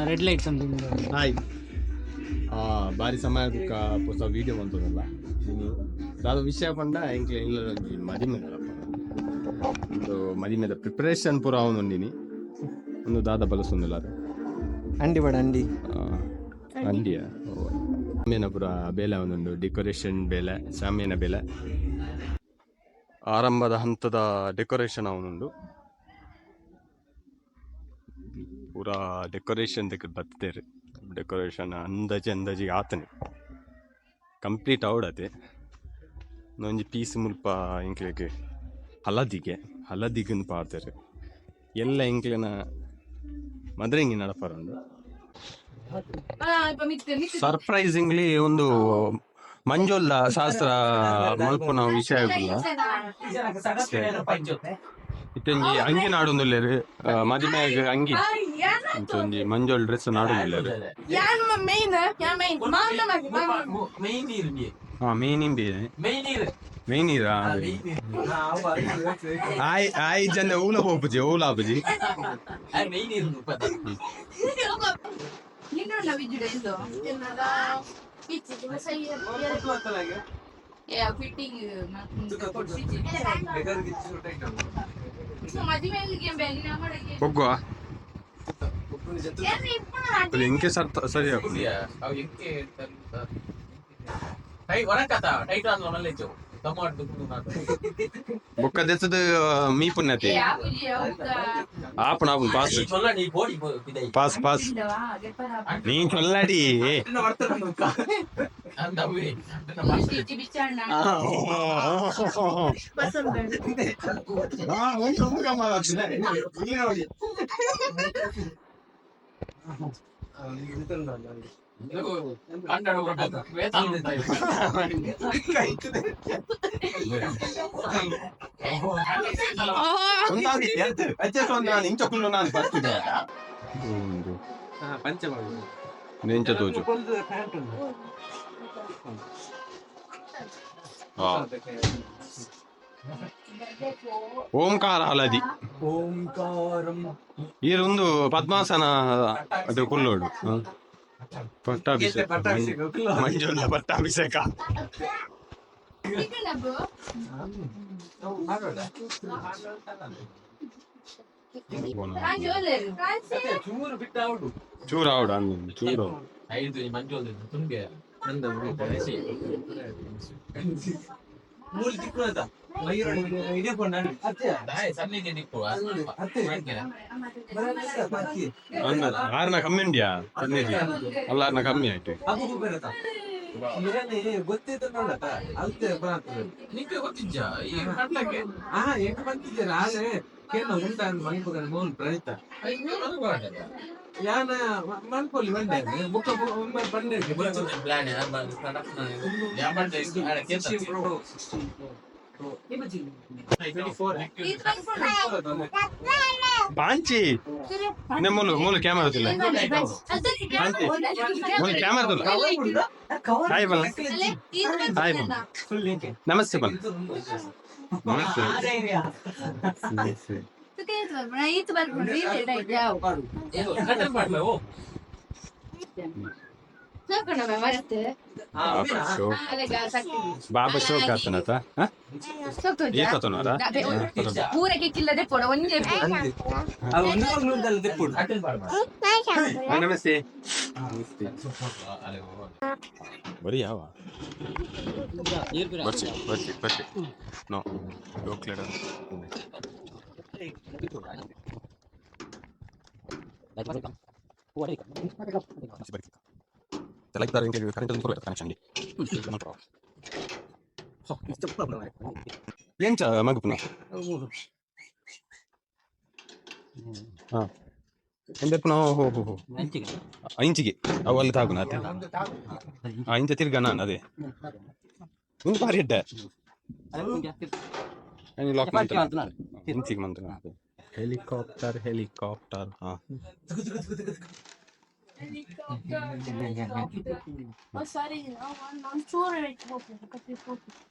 red light something hi ಬಾರಿ ಸಮಯಕ್ಕ ಹೊಸ ವೀಡಿಯೋ ಬಂತದಲ್ಲ ನೀನು ದಾದ ವಿಷಯ ಪಂಡ ಎಂಕ್ಲೆ ಇಲ್ಲ ಮದಿಮೆ ಒಂದು ಮದಿಮೆದ ಪ್ರಿಪರೇಷನ್ ಪೂರ ಅವನೊಂದಿನಿ ಒಂದು ದಾದ ಬಲಸೊಂದಿಲ್ಲ ಅದು ಅಂಡಿ ಬಡ ಅಂಡಿ ಅಂಡಿಯ ಶಾಮಿಯಾನ ಪೂರ ಬೇಲೆ ಅವನೊಂದು ಡೆಕೋರೇಷನ್ ಬೇಲೆ ಶಾಮಿಯಾನ ಬೇಲೆ ಆರಂಭದ ಹಂತದ ಡೆಕೋರೇಷನ್ ಅವನುಂಡು ಪೂರಾ ಡೆಕೋರೇಷನ್ ತೆಗೆದು ಬರ್ತಾರೆ ಡೆಕೋರೇಷನ್ ಅಂದಾಜಿಗೆ ಆತನೆ ಕಂಪ್ಲೀಟ್ ಅವಡತೆ ಒಂಜಿ ಪೀಸ್ ಮುಲ್ಪ ಇಂಕ್ಲೆಗೆ ಹಳದಿಗೆ ಪಾಡ್ತಾರೆ ಎಲ್ಲ ಇಂಕ್ಲೆನ ಮದ್ರೆಂಗಿ ನಡಪರಂಡು ಸರ್ಪ್ರೈಸಿಂಗ್ಲಿ ಒಂದು ಮಂಜೋಲ್ಲ ಶಾಸ್ತ್ರ ಮಲ್ಪುನ ವಿಷಯ ಇತ್ತೊಂಜಿ ಅಂಗಿ ನಾಡೊಂದುಲ್ಲೆರ್ ಮದಿಮೆಗ್ ಅಂಗಿ ಒಂಜಿ ಮಂಜೋಲ್ ಡ್ರೆಸ್ ನಾಡೊಂದುಲ್ಲೆರ್ ಮೇಯ್ನೀರಾ ಆಯ್ ಜನ ಊಲಾಪುಜಿ ಹೋಗುವ ಎಂಕೆ ಸರಿ ಬೊಕ್ಕ ದೆಸದ ಮೀ ಪುಣ್ಯತೆ ಆಪುನ ಪಾಸ್ ನೀ ಚೊಲ್ಲಾಡಿ ಓಂಕಾರ ಹಳದಿ ಈರೊಂದು ಪದ್ಮಾಸನ ಅದು ಕುಲ್ಲೋಡು ಪಟ್ಟಾಭಿಷೇಕ ಮಂಜುಳ ಪಟ್ಟಾಭಿಷೇಕ ಚೂರ ಆವಡು ಅಂದ ಚೂರು ಆರ್ನ ಕಮ್ಮಿ ಉಂಡ್ಯಾ ಅಲ್ಲ ಆರ್ನ ಕಮ್ಮಿ ಆಯ್ತು ಗೊತ್ತಿದ್ದ ನೋಡತ್ತ ಅಲ್ತೆ ಬರ್ತದೆ ನಿಂಗೆ ಗೊತ್ತಿದ್ದ ಬಂದಿದ್ದೀರ ಆದ್ರೆ ಕೇಳ ಉಂಟ ಮನ್ಪುಗ ಮೌನ್ ಪ್ರಣೀತ ಯಾನ ಮನ್ಪೊಲಿ ಬಂಡೆ ಬುಕ್ಕ ಬಂಡೆ ಪಾಂಚಿ ಮೂಲ ಕ್ಯಾಮರಾ ಕ್ಯಾಮರಾ ಹಾಯ್ ಬಲ್ಲ ಹಾಯ್ ಬಲ್ಲ ನಮಸ್ತೆ ಬಲ್ಲ ನಮಸ್ತೆ ಬಾಬಾ ಶೋಕ್ ಆತನತ ಏಕತನರ ಪೂರಕ್ಕೆ ಕಿಲ್ಲದೆ ಪೋಡ ಒಂದೇ ನಮಸ್ತೆ ಬರೀ ಯಾವ ಬರ್ಸಿ ನೋ chocolate like that interview current connection ಎಂಚ ಮಗುಪುನ ಎಂದೆಪ್ಪುನ ಹೋ ಇಂಚಿಗೆ ಅವಲ್ಲಿ ತಾಗುನ ಇಂಚ ತಿರ್ಗ ನಾನು ಅದೇ ಒಂದು ಬಾರಿ ಎಡ್ಡೆ ಲಾಕ್ ಮಾಡ್ತಾನೆ ಇಂಚಿಗೆ ಮಂತ್ರ ಹೆಲಿಕಾಪ್ಟರ್ ಹಾ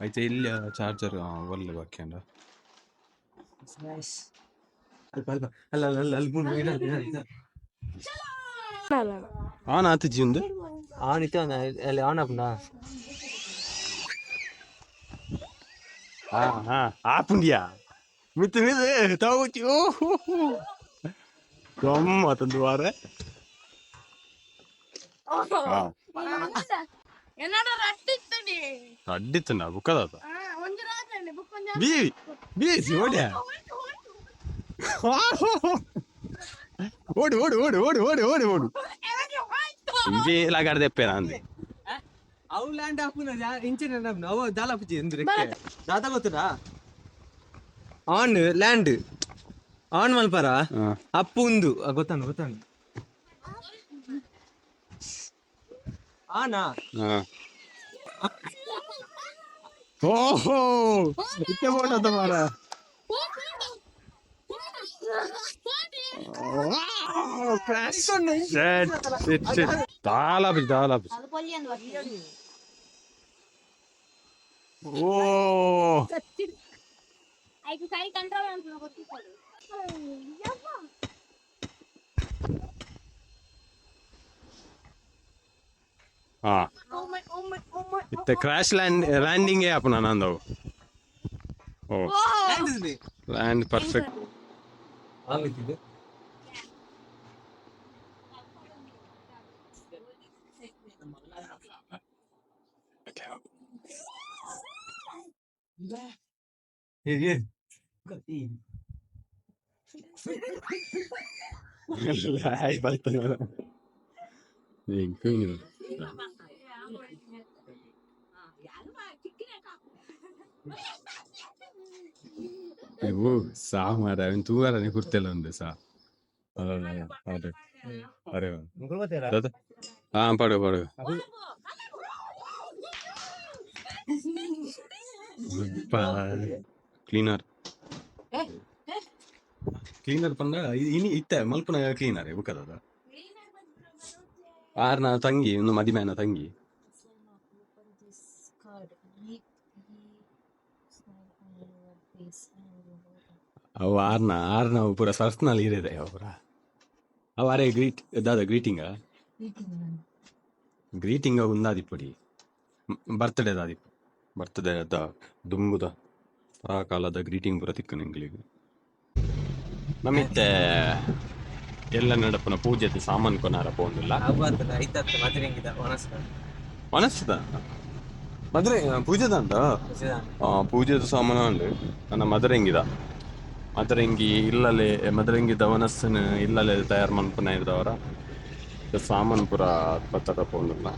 అయితే ಇಲ್ಲಿ ಚಾರ್ಜರ್ ಒಳ್ಳೆ ಬಾಕ್ಯಂಡ ಅಲ್ಲ ಅಲ್ಲ ಅಲ್ಲ ಅಲ್ಲಿ ಮುಂದೆ ಆನ್ ಆತಜಿ ಒಂದು ಆನ್ ಇತ್ತು ಅಲ್ಲಿ ಆನ್ ಆಪುಂಡ ಆಪುಂಡಿಯಾ ಮಿತ್ತು ಮಿದು ತಗೋತಿ ಗಮ್ಮತ್ತೊಂದು ವಾರ ಅಡ್ಡಿತ್ತು ನಾ ಬುಕ್ಕದ ಬೀವಿ ಬೀಸಿ ಓಡ್ಯಾ ಓಡು ಓಡು ಓಡು ಓಡು ಓಡು ಓಡು ಓಡು ಇವೇಲಾಗಾಡ್ದೆಪ್ಪೆ ನಂದು ಅವು ಲ್ಯಾಂಡ್ ಆಪುನ ಇಂಚಿನ ಅವ ದಾಲಾಪುಜಿ ಅಂದ್ರೆ ದಾದ ಗೊತ್ತುನಾ ಆನ್ ಲ್ಯಾಂಡ್ ಆನ್ ಮಲ್ಪರ ಅಪ್ಪು ಒಂದು ಗೊತ್ತಾನು ಗೊತ್ತಾನು ಆನಾ ಓಹೋ ಇತ್ತೆ ಬೋಟದ ಮಾರ ದಾಲಾಪುಜಿ ದಾಲಾಪುಜಿ ಓ ಹಾ ಇತ್ತೆ ಕ್ರಾಶ್ ಲ್ಯಾಂಡಿಂಗ್ ಆಪುನ ನಂದವು ಓ ಲ್ಯಾಂಡ್ ಪರ್ಫೆಕ್ಟ್ ಆಗುತ್ತಿದೆ ಸಾ ಮಾರ ತೂಗಾರನೆ ಕುರ್ತೆಲ್ಲ ಒಂದು ಸಾ ಅರೆ ಹಾ ಪಡು ಪಡು ಕ್ಲೀನರ್ ಕ್ಲೀನರ್ ಪಂಡ ಇನಿ ಇತ್ತ ಮಲ್ಪನ ಕ್ಲೀನರ್ ಬುಕ್ಕದ ಆರ್ನ ತಂಗಿ ಒಂದು ಮದಿಮೇನ ತಂಗಿ ಅವು ಆರ್ನ ಪೂರ ಸರ್ಸ್ನಲ್ಲಿ ಇರಿದೆ ಅವರ ಅವರೇ ಗ್ರೀಟಿಂಗ ಗ್ರೀಟಿಂಗ ಉಂದಾದಿಪ್ಪಡಿ ಬರ್ತ್ಡೇ ದಾದಿಪ್ಪು ಬರ್ತ್ಡೇ ಅದ ದುಂಬುದ ಆ ಕಾಲದ ಗ್ರೀಟಿಂಗ್ ಪೂರ ತಿಕ್ಕ ನಿಂಗಳಿಗೆ ನಮಿತ್ತೆ ಎಲ್ಲ ನಡಪನ ಪೂಜೆದ ಸಾಮಾನು ಕೊನಾರ ಪೋಂದಿಲ್ಲ ಮನಸ್ಸದ ಮದ್ರೆ ಪೂಜೆದ ಅಂತ ಪೂಜೆದ ಸಾಮಾನು ಉಂಡು ನನ್ನ ಮದರಂಗಿದ ಮದರಂಗಿ ಇಲ್ಲಲೆ ಮದರಂಗಿದ ಮನಸ್ಸನ್ನು ಇಲ್ಲಲೆ ತಯಾರು ಮನ್ಪನ ಇದ್ದವರ ಸಾಮಾನು ಪೂರ ಪತ್ತದ ಪೋಂದಿಲ್ಲ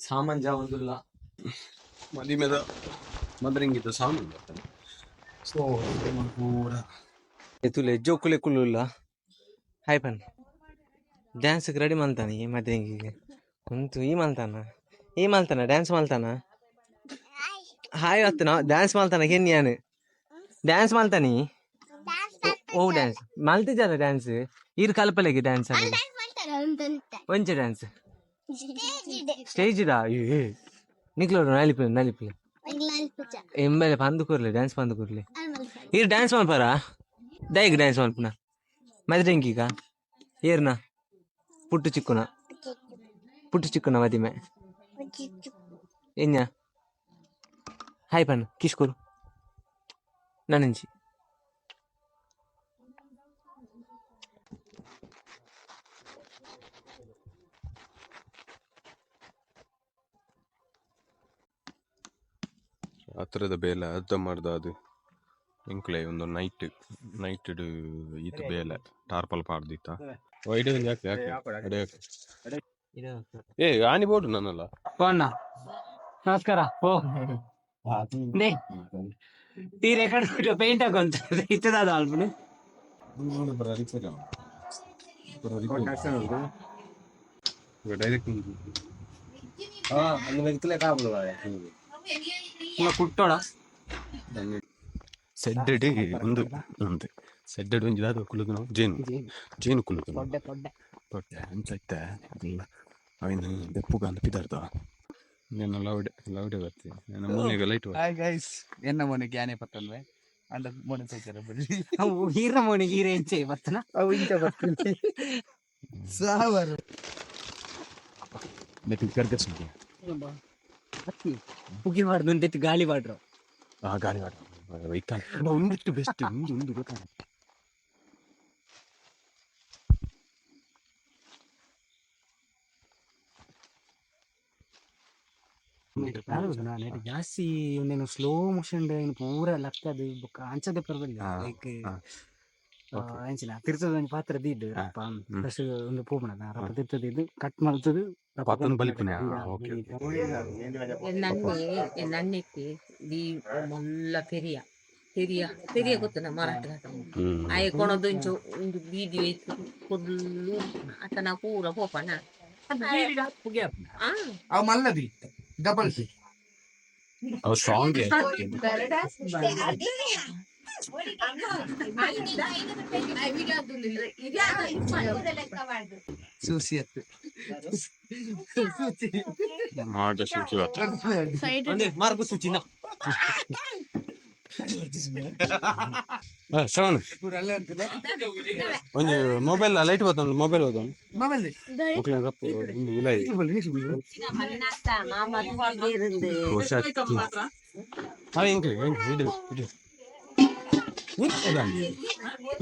ಸಾಮಾನ್ ಜಾವಂದಿಲ್ಲ ಮದಿಮೆದ ಮದರಂಗಿದ ಸಾಮಾನು ಬರ್ತಾನೆ ಸೊ ಪೂರ ಎತ್ತುಲೆ ಜೋಕುಲೆ ಕುಲ್ಲ ಹಾಯ್ ಪನ್ ಡ್ಯಾನ್ಸ್ಗೆ ರೆಡಿ ಮಾಡ್ತಾನೆ ಈ ಮದ್ವೆಂಗಿಗೆ ಕುಂತು ಈ ಮಲ್ತಾನ ಡ್ಯಾನ್ಸ್ ಮಲ್ತಾನ ಹಾಯ್ ಅತ್ತನ ಡ್ಯಾನ್ಸ್ ಮಲ್ತಾನ ಕೆನ್ಯಾನು ಡ್ಯಾನ್ಸ್ ಮಲ್ತಾನಿ ಓ ಡ್ಯಾನ್ಸ್ ಮಲ್ತಿದ್ದಲ್ಲ ಡ್ಯಾನ್ಸ್ ಇರ್ ಕಲ್ಪಲೆಗೆ ಡ್ಯಾನ್ಸ್ ಅಲ್ಲಿ ಒಂಚೆ ಡ್ಯಾನ್ಸ್ ಸ್ಟೇಜ್ ಇದ ನಿಕ್ಲೋಡು ನಲಿಪಿ ಎಂಬಲೆ ಪಂದು ಕೂರ್ಲೆ ಡ್ಯಾನ್ಸ್ ಪಂದು ಕೂರ್ಲೆ ಇರ್ ಡ್ಯಾನ್ಸ್ ಮಲ್ಪಾರ ದೈಗ್ ಡ್ಯಾನ್ಸ್ ಮಲ್ಪನ ಮದ್ರೆಂಗಿಗ ಏರ್ನ ಪುಟ್ಟು ಚಿಕ್ಕುನ ಮದಿಮೆ ಎನ್ಯ ಹಾಯ್ ಪನ್ ಕಿಶ್ಕೂರು ನನ್ನಂಚಿ ಹತ್ರದ ಬೇಲೆ ಅರ್ಧ ಮಾಡ್ದ ಅದು ಇಂಕ್ಲೆ ಒಂದು ನೈಟ್ ಇದು ಬೇಲೆ ಟಾರ್ಪಲ್ ಪಾಡ್ದಿತ್ತ ವೈಡ್ ಏ ಆನಿ ಬೋಡು ನನ್ನಲ್ಲ ಪೋಣ್ಣ ನಮಸ್ಕಾರ ಓ ಈ ರೆಕಾರ್ಡ್ ಪೇಂಟ್ ಹಾಕೊಂತ ಇತ್ತದ ಅಲ್ಪಡು ಕುಟ್ಟೋಣ ಸೆಡ್ಡೆಡ್ ಒಂದು ಅಂತೆ ಸೆಡ್ಡೆಡ್ ಒಂಜಿದಾದ ಕುಲುದು ನಾವು ಜೇನು ಕುಲುದು ತೊಡ್ಡೆ ಅಂತ ಇತ್ತ ಅವನು ಬೆಪ್ಪುಗ ಅಂತ ಪಿದಾರ್ದ నేను లౌడే ಬರ್ತಿ నేను ಮೂಲೆಗೆ ಲೈಟ್ ಹಾಯ್ ಗೈಸ್ ಎನ್ನ ಮೊನೆ ಗ್ಯಾನೆ ಪತ್ತಲ್ವೇ ಅಂಡ ಮೊನೆ ಸೈಕರ ಬಲ್ಲಿ ಅವು ಹೀರ ಮೋನಿಗೆ ಹೀರ ಎಂಚೆ ಬರ್ತನ ಅವು ಇಂಚ ಬರ್ತೀನಿ ಸಾವರು ನೆಟ್ಟಿ ಗರ್ಗಸ್ನಿಗೆ ಹತ್ತಿ ಪುಗಿ ಮಾಡ್ದು ಒಂದೆತ್ತು ಗಾಳಿ ಮಾಡ್ರು ಆ ಗಾಳಿ ಮಾಡ ವೈಕಲ್ ಒಂದಿಷ್ಟು ಬೆಸ್ಟ್ ಒಂದು ಗೊತ್ತಾಗ ಜಾಸ್ತಿ ಒಂದೇನು ಸ್ಲೋ ಮೋಷನ್ ಪೂರ ಲಕ್ಕದು ಅಂಚದೆ ಪರ್ವಲ್ಲ ಲೈಕ್ ಅಂಚಿನ ತಿರ್ತದ ಒಂದು ಪಾತ್ರ ದಿದ್ದು ಫಸ್ಟ್ ಒಂದು ಪೋಪಣದ ರಪ್ಪ ತಿರ್ತದ ಇದು ಕಟ್ ಮಾಡ್ತದು ಪತ್ತನ ಬಲಿಪುನೆ ಓಕೆ ನನ್ನೆಕ್ಕೆ ಈ ಮೊಲ್ಲ ಪೆರಿಯ ಗೊತ್ತನ ಮರಾಠ ಆಯ ಕೊಣದು ಇಂಚು ಒಂದು ಬೀದಿ ಐತು ಫುಲ್ಲು ಆತನ ಪೂರ ಪೋಪನ ಅವು ಮಲ್ಲದಿ ಡಬಲ್ ಅವು ಸ್ಟ್ರಾಂಗ್ ಸೂಸಿಯತ್ತು ಮಾಡ ಸೂಚಿ ಮಾರ್ಗು ಸೂಚಿನ ಶ್ರವಣ ಒಂದು ಮೊಬೈಲ್ ಲೈಟ್ ಬರ್ತದೆ ಮೊಬೈಲ್ ಹೋದ ಮಕ್ಕಳ ರಪ್ಪ ಒಂದು ವಿಲೈ ಅವ ಇಂಕ್ಲಿ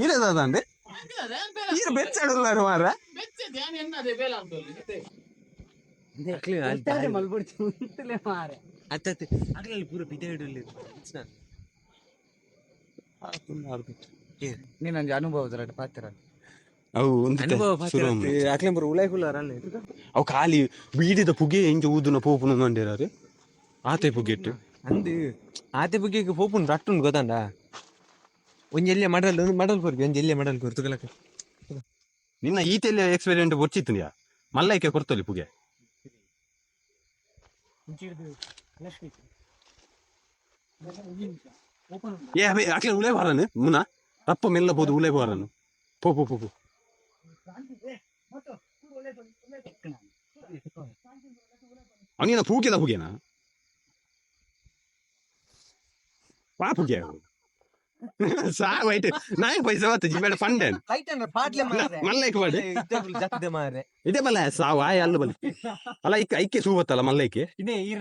ಇರದಂಡೆ ಇದು ಬೆಚ್ಚಾಡಲ್ಲಾರು ಮಾರ ಅಗ್ಲಲ್ಲಿ ಪೂರ ಬಿದ ಇಡಲಿ ನೀನೊಂದು ಅನುಭವದ ಪಾತ್ರ ಅವು ಒಂದು ಅಕ್ಲೆ ಬರೋ ಉಲಾಯ್ ಕುಲ್ಲಾರಲ್ಲ ಅವು ಖಾಲಿ ಬೀಡಿದ ಪುಗೆ ಇಂಚ ಊದುನ ಪೋಪುನ ಮಂಡಿರಾರು ಆತೆ ಪುಗೆ ಇಟ್ಟು ಅಂದು ಆತೆ ಬಗ್ಗೆ ಪೋಪುನ್ ರಟ್ಟುಂಡು ಗೊತ್ತಾಂಡ ಒಂಜೆಲ್ಲೆ ಮಡಲ್ ಕೊರ್ಬಿ ಒಂಜೆಲ್ಲೆ ಮಡಲ್ ಕೊರ್ ತುಗಲಕ ನಿನ್ನ ಈತೆಲ್ಲ ಎಕ್ಸ್ಪೀರಿಯಂಟ್ ಬೊಚ್ಚಿತ್ತು ನೀ ಮಲ್ಲೈಕೆ ಕೊರ್ತಲಿ ಪುಗೆ ಏ ಅವೆ ಅಕ್ಲೆ ಉಳೆ ಬಾರನು ಮುನ ರಪ್ಪ ಮೆಲ್ಲ ಬೋದು ಉಳೆ ಬಾರನು ಪೋ ಪೋ ಪೋ ಪೋ ಅವನಿನ ಪೂಗೆದ ಪುಗೆನಾ ಪಾ ಪುಗೆ ಸಾಯ್ತು ನಾಯಿ ಪೈಸೆ ಬರ್ತದೆ ಜಿಮ್ಮೇಡ ಫಂಡೇನ್ ಮಲ್ಲೈಕೆ ಮಾಡಿ ಇದೇ ಬಲ್ಲ ಸಾವು ಆಯ ಅಲ್ಲ ಬಲಿ ಅಲ್ಲ ಐಕ್ಕೆ ಸೂ ಬತ್ತಲ್ಲ ಮಲ್ಲೈಕೆ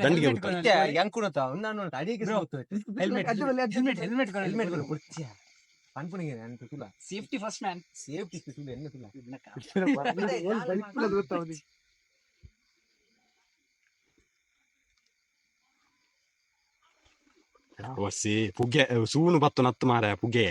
ದಂಡಿಗೆ ಸೇಫ್ಟಿ ಫಸ್ಟ್ ಮ್ಯಾನ್ ಸೇಫ್ಟಿ ಎನ್ನ ತುಲ ಒಸಿ ಪುಗ್ಗೆ ಸೂನು ಬತ್ತು ನತ್ತು ಮಾರ ಪುಗ್ಗೆ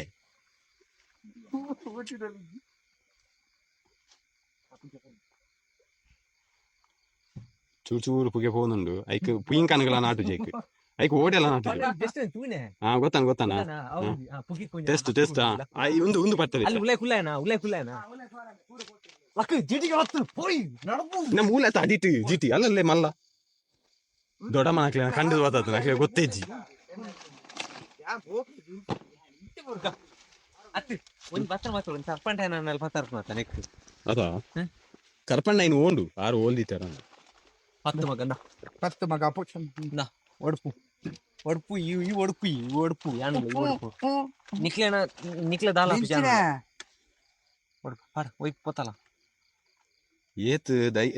ಚೂರು ಚೂರು ಪುಗೆ ಹೋಗುന്നുണ്ട് ಐಕ್ ಪುಯಿಂಕನಗಳ ನಾಟು ಜೇಕ್ ಐಕ್ ಓಡೆಲ್ಲ ನಾಟು ಹಾ ಗೊತ್ತಾನ ಟೆಸ್ಟ್ ಟೆಸ್ಟ್ ಒಂದು ಒಂದು ಬರ್ತದೆ ನಮ್ಮ ಮೂಲ ಅಡಿಟ್ ಜಿಟಿ ಅಲ್ಲಲ್ಲೇ ಮಲ್ಲ ದೊಡ್ಡ ಮನಕ್ಲೆ ಕಂಡು ಬರ್ತದೆ ನನಗೆ ಗೊತ್ತೇಜಿ ಒಂದು ಪತ್ರ ಮಾತ್ರ ಒಂದು ಸರ್ಪಂಟ ಏನಲ್ಲಿ ಪತ್ರ ಮಾತ್ರ ನೆಕ್ಸ್ಟ್ ಅದಾ ಕರ್ಪಣ್ಣ ಇನ್ನು ಓಂಡು ಆರು ಓಲ್ದಿತ್ತಾರ 10 ಮಗ ಒಡ್ಪು ಈ ಒಡ್ಪು ಯಾನು ಒಡ್ಪು ನಿಕ್ಲೆ ದಾಲ ಒಡ್ಪು ಪಾಡ ಒಯ್ಕ್ ಪೋತಲ್ಲ ಏತ್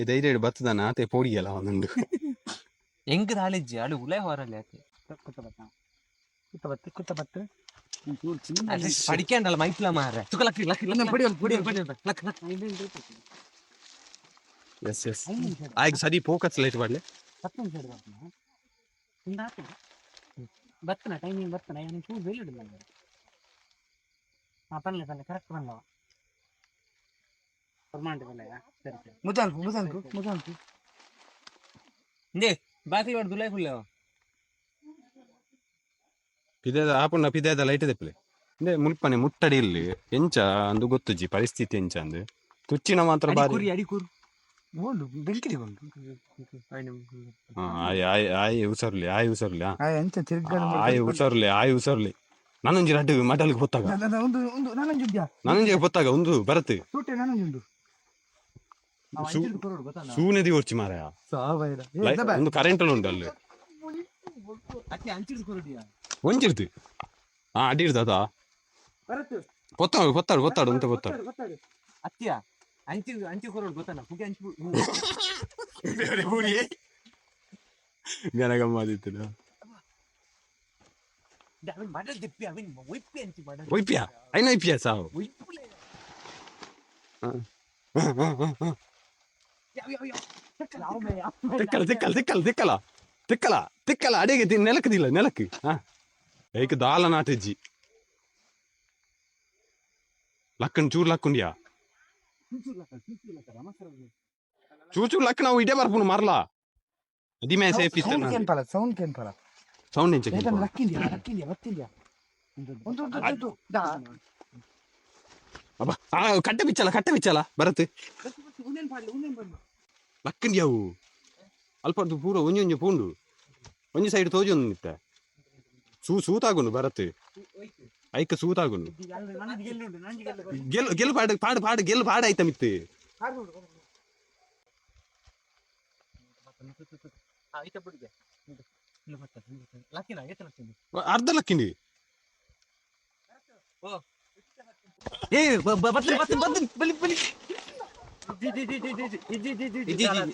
ಧೈರ್ಯ ಬರ್ತದಾನ ಆತೆ ಪೋಡಿಯಲ್ಲ ಒಂದುಂಡು ಹೆಂಗ್ ದಾಳಿಜ್ಜಿ ಅಳು ಉಳೆ ಹೊರಲ್ಲ ಯಾಕೆ ಕುತ್ತ ಬತ್ತು ಪಡಿಕೆಂಡಲ್ಲ ಮೈಪ್ಲ ಮಾರ ಎಸ್ ಎಸ್ ಆಯ್ಗ ಸರಿ ಫೋಕಸ್ ಲೈಟ್ ಮಾಡ್ಲಿ ಬರ್ತನ ಟೈಮಿಂಗ್ ಬರ್ತನ ಏನು ಚೂರು ಬೇಲಿ ಇಡಲ್ಲ ಪನ್ಲೆ ಕರೆಕ್ಟ್ ಬಂದವ ಸರಿ ಮುದಲ್ಕು ಇಂದೇ ಬಾಕಿ ಹೊಡೆದು ಲೈಫ್ ಉಳ್ಳವ ಪಿದೇದ ಆಪುಣ್ಣ ಪಿದೇದ ಲೈಟ್ ತೆಪ್ಪಲೆ ಇಂದೇ ಮುಲ್ಪನೆ ಮುಟ್ಟಡಿ ಇಲ್ಲಿ ಎಂಚ ಅಂದು ಗೊತ್ತುಜಿ ಪರಿಸ್ಥಿತಿ ಎಂಚ ಅಂದು ತುಚ್ಚಿನ ಮಾತ್ರ ಬಾರಿ ಅಡಿಕೂರು ಆಯ್ ಉಸರ್ಲಿ ನಾನೊಂಜಿ ರಡ್ಡು ಮಟಲ್ಗೆ ಹೊತ್ತಾಗ ನಾನೊಂಜಿ ಹೊತ್ತಾಗ ಒಂದು ಬರತ್ತೆ ಸೂನೆದಿ ಹೊರ್ಚಿ ಮಾರಾಯ ಒಂದು ಕರೆಂಟ್ ಎಲ್ಲ ಉಂಟು ಅಲ್ಲಿ ಒಂಚಿರ್ತಿ ಅಡ್ಡಿ ಇರ್ತದ ಗೊತ್ತಾಡು ಅಂತ ಗೊತ್ತಾಡು ಅತ್ಯ ಅಂಚಿ ಕೊರೋಡು ಗೊತ್ತಲ್ಲ ಪುಗೆ ಅಂಚಿ ಗನಗಮ್ಮಾದಿತ್ತು ಒಯ್ಪಿಯ ಐನ ಒಯ್ಪಿಯ ಸಾವು ತಿಕ್ಕಲ ಅಡಿಗೆ ನೆಲಕ್ಕದಿಲ್ಲ ನೆಲಕ್ಕೆ ಏಕ ದಾಲ ನಾಟಜ್ಜಿ ಲಕ್ಕನ್ ಚೂರ್ ಲಕ್ಕುಂಡ್ಯಾ ಚೂರ್ ಲಕ್ಕ ನಾವು ಇಡೇ ಬರ್ಪುನು ಮಾರ್ಲಾ ಅದಿಮೆ ಸೇಫ್ ಇತ್ತು ಸೌಂಡ್ ಎಂಚ ಕಟ್ಟೆ ಬಿಚ್ಚಲ ಬರತ್ತೆ ಲಕ್ಕಂಡ್ಯಾವು ಅಲ್ಪ ಪೂರ ಒಂಜಿ ಪೂಂಡು ಒಂಜಿ ಸೈಡ್ ತೋಜಿ ಒಂದು ನಿತ್ತ ಸೂತಾಗುಂಡು ಬರತ್ತೆ ಐಕ ಸೂತಾಗುಂಡು ಗೆಲ್ ಪಾಡು ಗೆಲ್ ಪಾಡ ಆಯ್ತ ಮಿತ್ತೆ ಅರ್ಧ ಲಕ್ಕಿಂಡಿ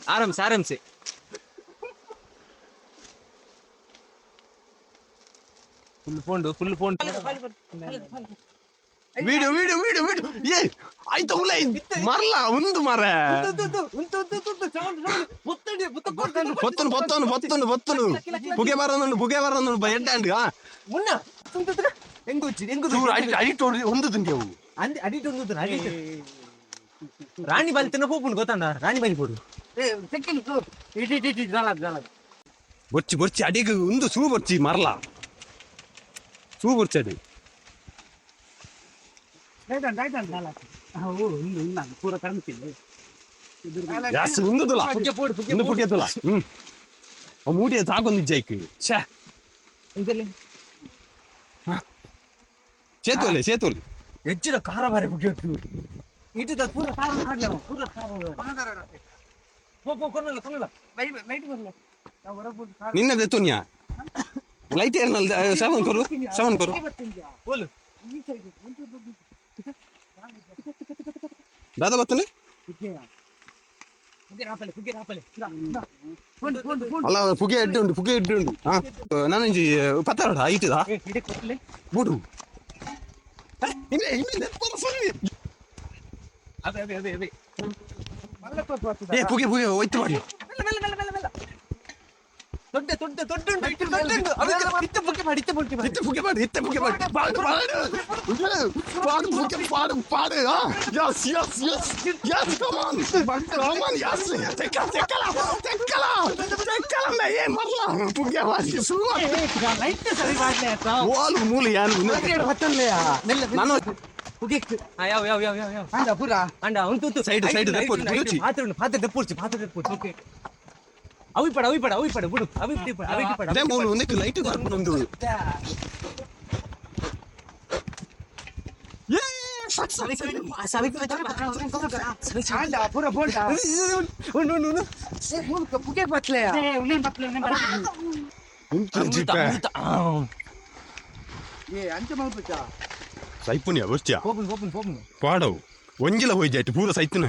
ಆರಾಮ್ಸೆ ಫುಲ್ ಫೋನ್ ವಿಡಿಯೋ ಏ ಆಯ್ತು ಮರಲ್ಲ ಒಂದು ಮರ పొత్తును పుగే బరను ఎడ్డాండి ಮುನ್ನ ಹೊಂದುతుండేವು ರಾಣಿ ಬಾಲಿ ತಿನ್ನ ಹೋಗ್ಬಿಡು ಗೊತ್ತಂಡ ರಾಣಿ ಬಾಲಿ ಕೊಡು బొచ్చి అడిగి ఉంది సూ బొచ్చి మరలా సూ బొచ్చది ಪೂರ ಕರ್ಮಿತಿಲ್ಲ ಜಾಸ್ತಿ ಉಂದುದಿಲ್ಲ ಇನ್ನು ಪುಗ್ಗೆದಿಲ್ಲ ಮೂಡಿಯ ಸಾಕೊಂದು ಜೈಕ್ ಸೇತುವಲ್ಲಿ ಹೆಚ್ಚಿನ ಖಾರ ಬಾರಿ ಮುಗಿಯತ್ತು ಇಟ್ಟಿದ್ದ ಪೂರ ಖಾರ ಹಾಡ್ಲವ ಪೂರ ಖಾರ ಕೊನ್ನಲ್ಲ ಲೈಟ್ ಬರಲ್ಲ ನಿನ್ನದೆ ತುನ್ಯಾ ಲೈಟ್ ಏರ್ನಲ್ಲಿ ಸವನ್ ಕೊರು ಬೋಲು ದಾದಾ ಬತ್ತನೆ ಅಲ್ಲ ಪುಗೆ ಎಡ್ಡೆ ಉಂಟು ನಾನು ಪತ್ತಾರೋಡ ಐಟಿದ ಬೂಡು ಪುಗೆ ಹೋಯ್ತು ಮಾಡಿ ಮೂಲ ನಾನು ಸೈಡ್ ಪಾತ್ರ ದಪ್ಪೂರ್ಚಿ ಅವಿ ಪಡ ಬಿಡು ಅದೇ ಮೂಲ ಒಂದಕ್ಕೆ ಲೈಟ್ ಬರ್ಕೊಂಡು ಸೈಪುನ್ಯ ಬಸ್ತ್ಯಾ ಪಾಡವು ಒಂಜಿಲ ಹೋಯ್ತು ಪೂರ ಸೈತುನ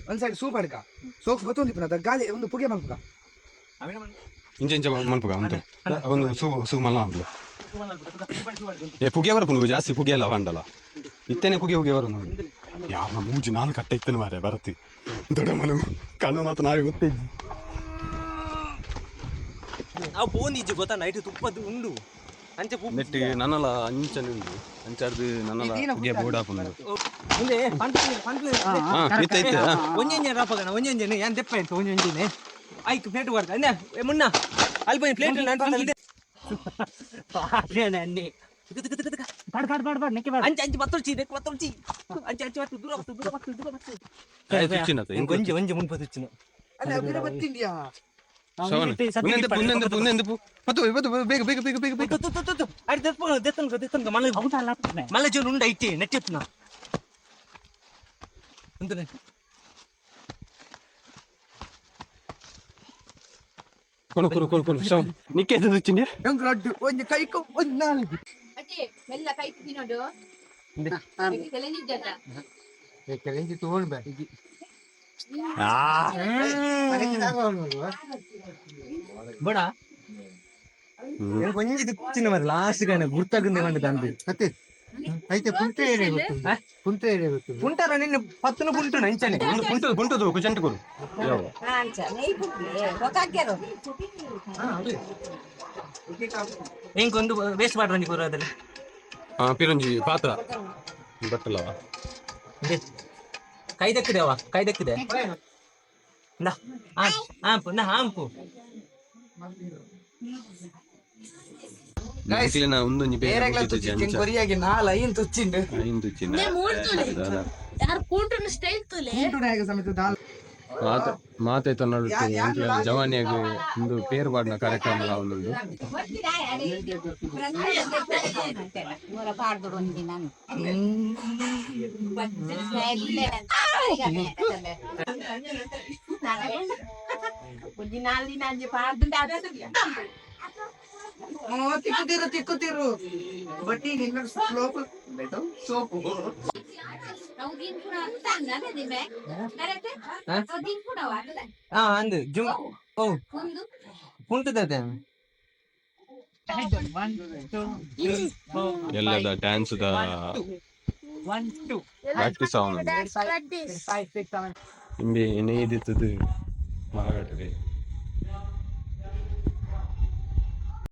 ಒಂದ್ ಸೈಡ್ ಸೂಪ್ ಅಡ್ಕ ಸೋಪ್ ಗೊತ್ತೊಂದಿಪ್ಪ ಗಾಳಿ ಒಂದು ಪುಗೆ ಮಲ್ಪುಗ ಇಂಚ ಮಲ್ಪುಗ ಒಂದು ಸೂ ಮಲ್ಲ ಪುಗೆ ಬರಪುನು ಜಾಸ್ತಿ ಪುಗೆ ಎಲ್ಲ ಬಂಡಲ್ಲ ಇತ್ತೇನೆ ಪುಗೆ ಬರ ನೋಡಿ ಯಾವ ಮೂಜಿ ನಾನು ಕಟ್ಟ ಇತ್ತೇನೆ ಮಾರೆ ಬರತ್ತಿ ದೊಡ್ಡ ಮನು ಕಣ್ಣು ಮಾತ್ರ ನಾವೇ ಗೊತ್ತಿದ್ದಿ ನಾವು ಪೋನಿಜ್ಜಿ ಗೊತ್ತಾ ನೈಟ್ ತುಪ್ಪದ್ದು ಉಂಡು ಅಂಚೆ ನೆಟ್ಟಿ ನನ್ನಲ್ಲ ಅಂಚನೆ ಉಂಟು ಅಂಚಾರ್ದು ನನ್ನಲ್ಲ ಪುಗೆ ಬೋಡಾಪುಂಡು ಮುಂದೆ ಒಂಜೆ ರಾಪಗಣ ಒಂಜೆ ಏನ್ ತೆಪ್ಪ ಆಯ್ತು ಒಂಜೆ ಆಯ್ತು ಪ್ಲೇಟ್ ಬರ್ತಾ ಅಂದೆ ಮುನ್ನ ಅಲ್ಲಿ ಬಂದು ಪ್ಲೇಟ್ ಅಂಚೆ ಮತ್ತೊಳ್ಚಿ ದೂರ ಒಂಜೆ ಮುನ್ಪತ್ತಿನ ಮಲ್ಲ ಜೀವನ ಉಂಡ ಐತಿ ನೆಟ್ಟೆತ್ತುನ ಕೊಡು ಕೊಡು ಕೊಡು ಕೊಡು ಶವ ನಿಕ್ಕೇದು ಚಿಂಡಿ ಒಂದು ಕೈಕೊ ಒಂದು ನಾಲ್ಕು ಮೆಲ್ಲ ಕೈ ತಿನ್ನೋದು ಬಡ కొంచెం ఇది చిన్న మరి లాస్ట్ గానే గుర్తకుంది వండి దాని అయితే పుంటే పుంటారా నిన్ను పత్తును పుంటున్నా ఇంచని ಕುಂಟದು ఒక ಜಂಟ ಕೊಡು ఇంకొంದು ವೇಸ್ಟ್ ಮಾಡ್ರಂಜಿ ಬರೋದಲ್ಲಿ ಪಿರಂಜಿ ಪಾತ್ರ ಬಟ್ಟಲವ ಕೈ ದಕ್ಕಿದೆವ ಕೈ ದಕ್ಕಿದೆ ಆಂಪು ಒಂದೊಂದು ಕೊರಿಯಾಗಿ 4 5 ತುಚ್ಚಿಂಡು ಮಾತಾಯ್ತ ನೋಡು ಜವಾನಿಯಾಗಿ ಒಂದು ಪೇರು ಪಾಡಿನ ಕಾರ್ಯಕ್ರಮ ಒಂದುಂಟು ತಿಕ್ಕುತ್ತಿರು ಬಟ್ಟಿ ನಿನ್ನ ಸೋಪು ಅಂದು ಜುಮ್ ಓ ಕುಂಟದ ಎಲ್ಲದ ಡ್ಯಾನ್ಸ್ ಪ್ರಾಕ್ಟೀಸ್ ಆವನು ನಿಂಬೆ ಏನೇ ಇದ್ದಿತ್ತು ಮರಗಟ್ಟೆ